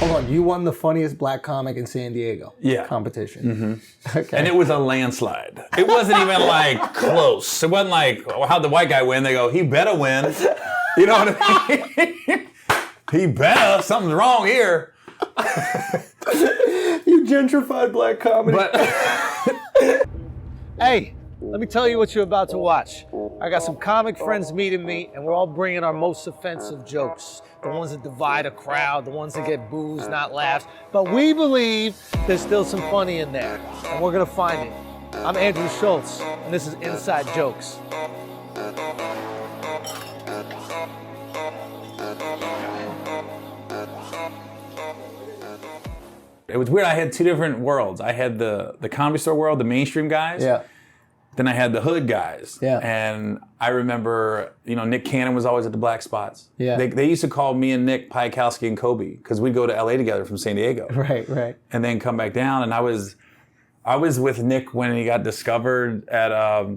Hold on, you won the funniest black comic in San Diego competition. Okay. And it was a landslide. It wasn't even like close. It wasn't like, well, how'd the white guy win? They go, he better win. You know what I mean? He better. Something's wrong here. You gentrified black comedy. But Hey, let me tell you what you're about to watch. I got some comic friends meeting me, and we're all bringing our most offensive jokes. The ones that divide a crowd, the ones that get boos, not laughs. But we believe there's still some funny in there, and we're gonna find it. I'm Andrew Schulz, and this is Inside Jokes. it was weird. I had two different worlds. I had the comedy store world, the mainstream guys. Yeah. Then I had the hood guys. Yeah. And I remember, Nick Cannon was always at the black spots. Yeah. They used to call me and Nick Piakowski and Kobe because we'd go to LA together from San Diego. Right. And then come back down. And I was with Nick when he got discovered at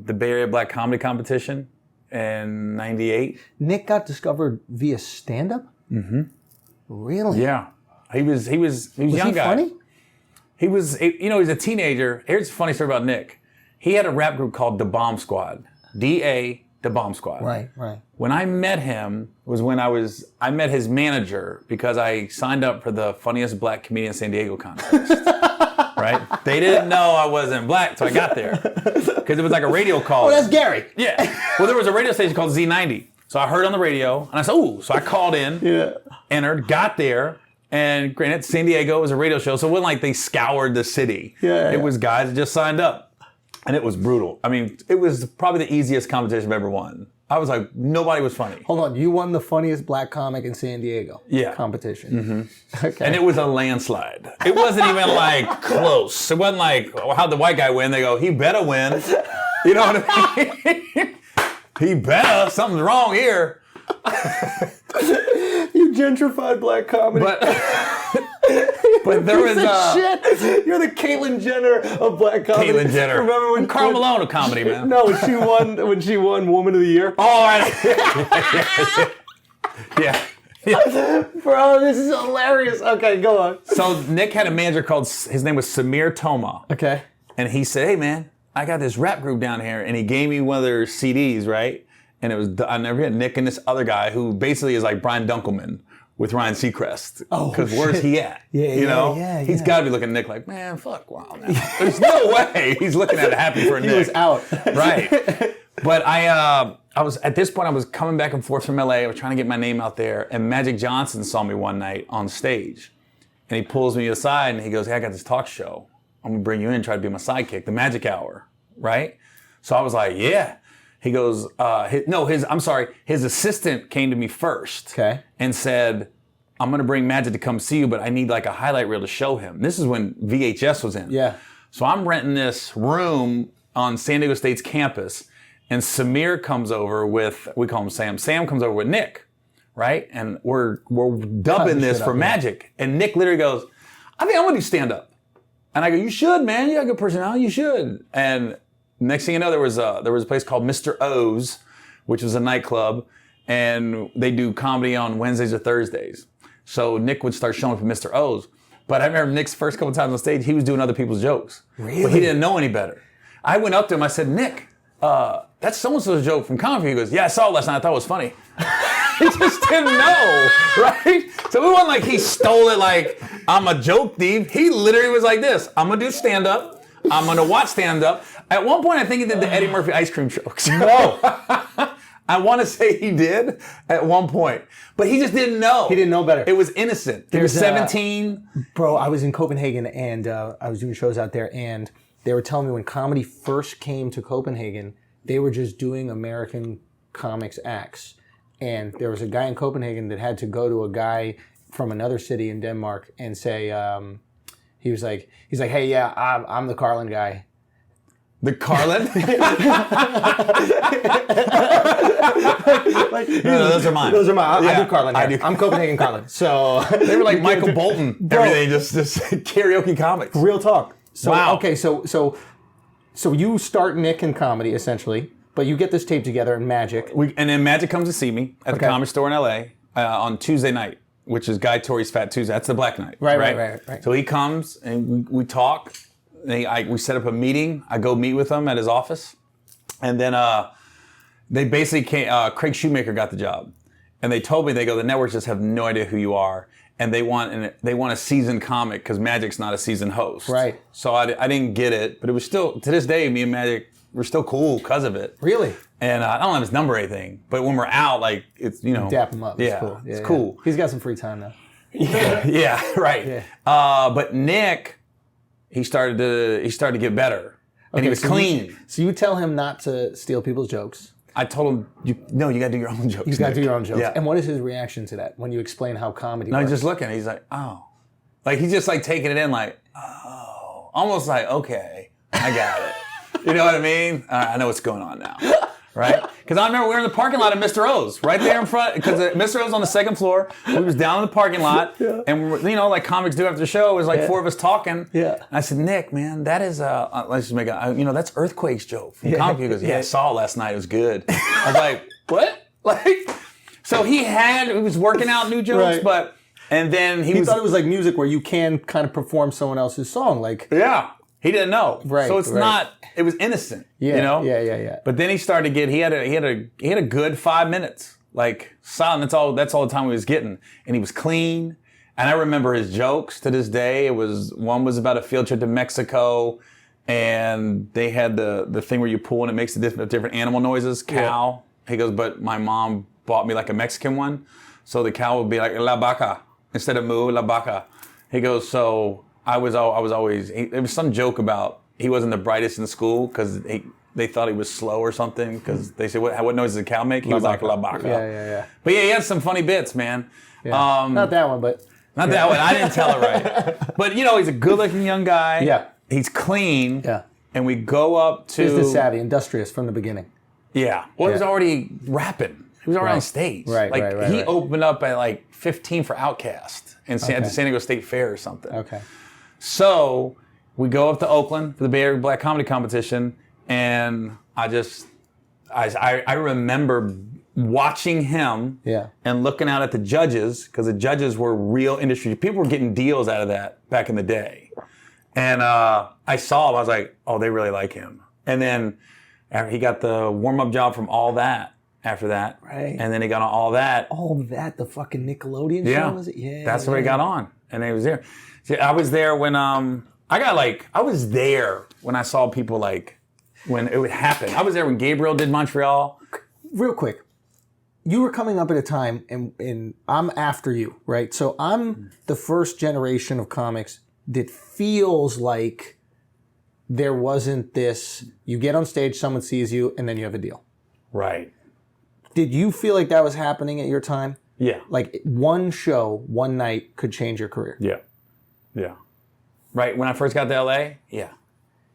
the Bay Area Black Comedy Competition in '98. Nick got discovered via stand-up? Mm-hmm. Really? Yeah. He was a young he guy. Funny? He was, he was a teenager. Here's a funny story about Nick. He had a rap group called The Bomb Squad. D.A. The Bomb Squad. Right. When I met him was when I met his manager because I signed up for the funniest black comedian in San Diego contest. Right? They didn't know I wasn't black, so I got there. Because it was like a radio call. Oh, that's Gary. Yeah. Well, there was a radio station called Z90. So I heard on the radio, and I said, ooh. So I called in, entered, got there, and granted, San Diego was a radio show, so it wasn't like they scoured the city. It was guys that just signed up. And it was brutal. I mean, it was probably the easiest competition I've ever won. I was like, nobody was funny. Hold on, you won the funniest black comic in San Diego competition. Mm-hmm. Okay. And it was a landslide. It wasn't even like close. It wasn't like, well, how'd the white guy win? They go, he better win. You know what I mean? He better. Something's wrong here. You gentrified black comedy. But there was shit. You're the Caitlyn Jenner of black comedy. Caitlyn Jenner. Remember when Carl Malone of comedy, man? No, when she won Woman of the Year. Oh, right. Yeah. Bro, this is hilarious. Okay, go on. So Nick had a manager called, his name was Samir Toma. Okay. And he said, hey man, I got this rap group down here. And he gave me one of their CDs, right? And it was, I never had Nick and this other guy who basically is like Brian Dunkelman with Ryan Seacrest. Oh, because where's he at? Yeah, He's got to be looking at Nick like, man, fuck, wow. Now. There's no way he's looking at it happy for Nick. He was out. Right. But I was, at this point, I was coming back and forth from LA. I was trying to get my name out there. And Magic Johnson saw me one night on stage. And he pulls me aside and he goes, hey, I got this talk show. I'm going to bring you in, try to be my sidekick, the Magic Hour. Right? So I was like, yeah. He goes, his assistant came to me first and said, I'm going to bring Magic to come see you, but I need like a highlight reel to show him. This is when VHS was in. Yeah. So I'm renting this room on San Diego State's campus, and Samir comes over with, we call him Sam. Sam comes over with Nick, right? And we're dubbing this for Magic. And Nick literally goes, I think I'm going to do stand-up. And I go, you should, man. You got a good personality. You should. And next thing you know, there was a place called Mr. O's, which was a nightclub, and they do comedy on Wednesdays or Thursdays. So Nick would start showing up at Mr. O's. But I remember Nick's first couple times on stage, he was doing other people's jokes. Really? But he didn't know any better. I went up to him, I said, Nick, that's so-and-so's joke from comedy. He goes, yeah, I saw it last night, I thought it was funny. He just didn't know, right? So it wasn't like he stole it like, I'm a joke thief. He literally was like this, I'm gonna do stand-up, I'm gonna watch stand-up. At one point, I think he did the Eddie Murphy ice cream jokes. No. I want to say he did at one point, but he just didn't know. He didn't know better. It was innocent. He was 17. Bro, I was in Copenhagen and I was doing shows out there, and they were telling me when comedy first came to Copenhagen, they were just doing American comics acts. And there was a guy in Copenhagen that had to go to a guy from another city in Denmark and say, he's like, hey, yeah, I'm the Carlin guy. The Carlin? No, those are mine. Those are mine. Yeah, I do Carlin. I'm Copenhagen Carlin. So they were like Michael Bolton. Bro. Everything, just karaoke comics. Real talk. So, wow. Okay, so you start Nick in comedy essentially, but you get this tape together in Magic. And then Magic comes to see me at the Comedy Store in LA on Tuesday night. which is Guy Tori's Fat Tuesday. That's the Black Night. Right. So he comes and we talk. We set up a meeting. I go meet with him at his office. And then they basically came, Craig Shoemaker got the job. And they told me, they go, the networks just have no idea who you are. And they want a seasoned comic because Magic's not a seasoned host. Right. So I didn't get it. But it was still, to this day, me and Magic, we're still cool because of it. Really? And I don't have his number or anything. But when we're out, like, it's, you know. Dap him up. Yeah, Cool. it's cool. He's got some free time now. Yeah, right. Yeah. But Nick, he started to get better. And he was clean. So you tell him not to steal people's jokes. I told him, you got to do your own jokes. You got to do your own jokes. Yeah. And what is his reaction to that when you explain how comedy works? He's just looking. He's like, oh. Like, he's just like taking it in like, oh. Almost like, okay, I got it. You know what I mean? I know what's going on now. Right? Because I remember we were in the parking lot of Mr. O's, right there in front, because Mr. O's on the second floor. We was down in the parking lot, and you know, like comics do after the show, it was like four of us talking. Yeah. And I said, Nick, man, that is let's just make that's Earthquake's joke from comic. He goes, I saw it last night. It was good. I was like, what? Like, so he was working out new jokes, Right. and then he thought it was like music where you can kind of perform someone else's song, like he didn't know. Right. So it's not. It was innocent. Yeah. You know. Yeah. But then he started to get. He had a good 5 minutes, like silent. That's all the time he was getting, and he was clean. And I remember his jokes to this day. One was about a field trip to Mexico, and they had the thing where you pull and it makes the different animal noises. Cow. Yeah. He goes, but my mom bought me like a Mexican one, so the cow would be like la vaca instead of moo, la vaca. He goes, so. I was always. There was some joke about he wasn't the brightest in school because they thought he was slow or something because they said what noise does a cow make? He was like la vaca. Yeah. But yeah, he had some funny bits, man. Yeah. Not that one, but not that one. I didn't tell it right. But you know, he's a good-looking young guy. Yeah. He's clean. Yeah. And we go up to business savvy, industrious from the beginning. Yeah. Well, he was already rapping. He was already on stage. Right. He opened up at like 15 for Outcast at the San Diego State Fair or something. Okay. So we go up to Oakland for the Bay Area Black Comedy Competition, and I remember watching him and looking out at the judges, because the judges were real industry. People were getting deals out of that back in the day. And I saw him, I was like, oh, they really like him. And then he got the warm-up job from All That after that. Right. And then he got on All That. All That, the fucking Nickelodeon show, was it? Yeah. That's where he got on. And he was there. See, I was there when I was there when I saw people when it would happen. I was there when Gabriel did Montreal. Real quick, you were coming up at a time, and I'm after you, right? So I'm the first generation of comics that feels like there wasn't this, you get on stage, someone sees you, and then you have a deal. Right. Did you feel like that was happening at your time? Yeah. Like one show, one night could change your career? Yeah. Yeah. Right, when I first got to LA? Yeah.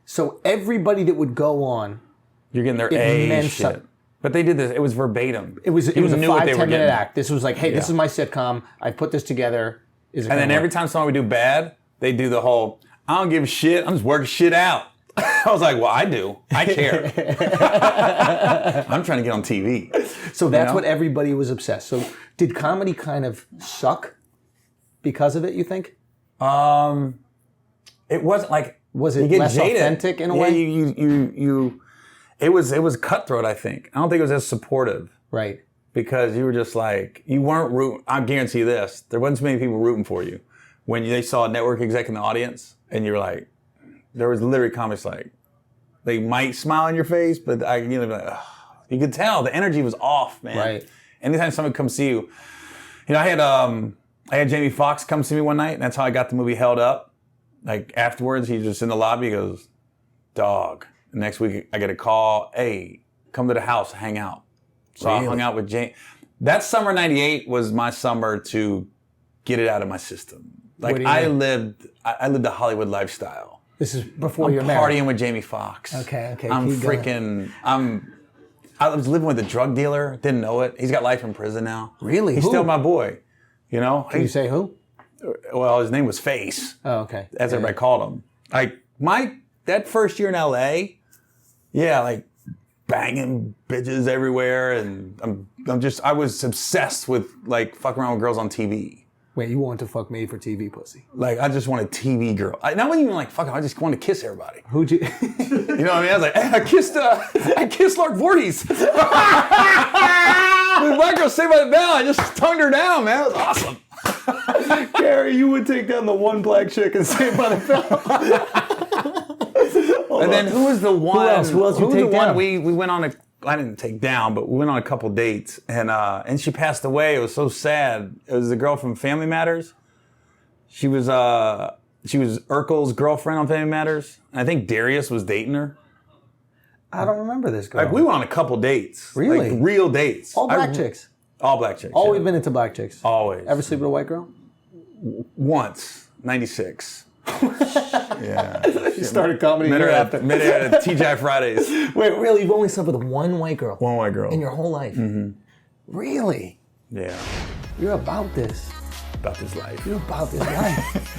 So everybody that would go on, you're getting their A shit. But they did this, it was verbatim. It was a knew what 5-10 minute getting. act. This was like, hey, this is my sitcom. I put this together. And then every time someone would do bad, they do the whole, I don't give a shit, I'm just working shit out. I was like, well, I do. I care. I'm trying to get on TV. So that's what everybody was obsessed. So did comedy kind of suck because of it, you think? It wasn't like, was it less jaded. Authentic in a way? It was cutthroat, I think. I don't think it was as supportive. Right. Because you were just like, you weren't rooting, I guarantee you this, there wasn't so many people rooting for you. When they saw a network exec in the audience, and you were like, there was literally comics like, they might smile in your face, but you could tell the energy was off, man. Right. Anytime someone comes see you, I had Jamie Foxx come see me one night, and that's how I got the movie Held Up. Like afterwards, he's just in the lobby, he goes, dog. The next week, I get a call, hey, come to the house, hang out. So I hung out with Jamie. That summer '98 was my summer to get it out of my system. Like I lived the Hollywood lifestyle. This is before you're married. Partying with Jamie Foxx. Okay. I was living with a drug dealer, didn't know it. He's got life in prison now. Really? He's still my boy. You know? Can you say who? Well, his name was Face. Oh, okay. As everybody called him. Like that first year in LA, like banging bitches everywhere, and I was obsessed with like fucking around with girls on TV. Wait, you want to fuck made for TV pussy? Like, I just want a TV girl. I wasn't even like, fuck, I just want to kiss everybody. Who'd you? You know what I mean? I was like, hey, I kissed Lark Voorhees. The black girl Saved by the Bell. I just tongued her down, man. It was awesome. Gary, you would take down the one black chick and Saved by the Bell. And then who was the one? Who else you take down? We went on a. I didn't take down, but we went on a couple dates, and she passed away. It was so sad. It was the girl from Family Matters. She was Urkel's girlfriend on Family Matters. And I think Darius was dating her. I don't remember this girl. Like, we went on a couple dates. Really? Like, real dates. All black chicks. All black chicks. Always yeah. been into black chicks. Always. Ever sleep with a white girl? Once. 96. Yeah. You started comedy Met her year at after. TGI Fridays. Wait, really? You've only slept with one white girl? One white girl. In your whole life? Mm-hmm. Really? Yeah. You're about this. About this life. You're about this life.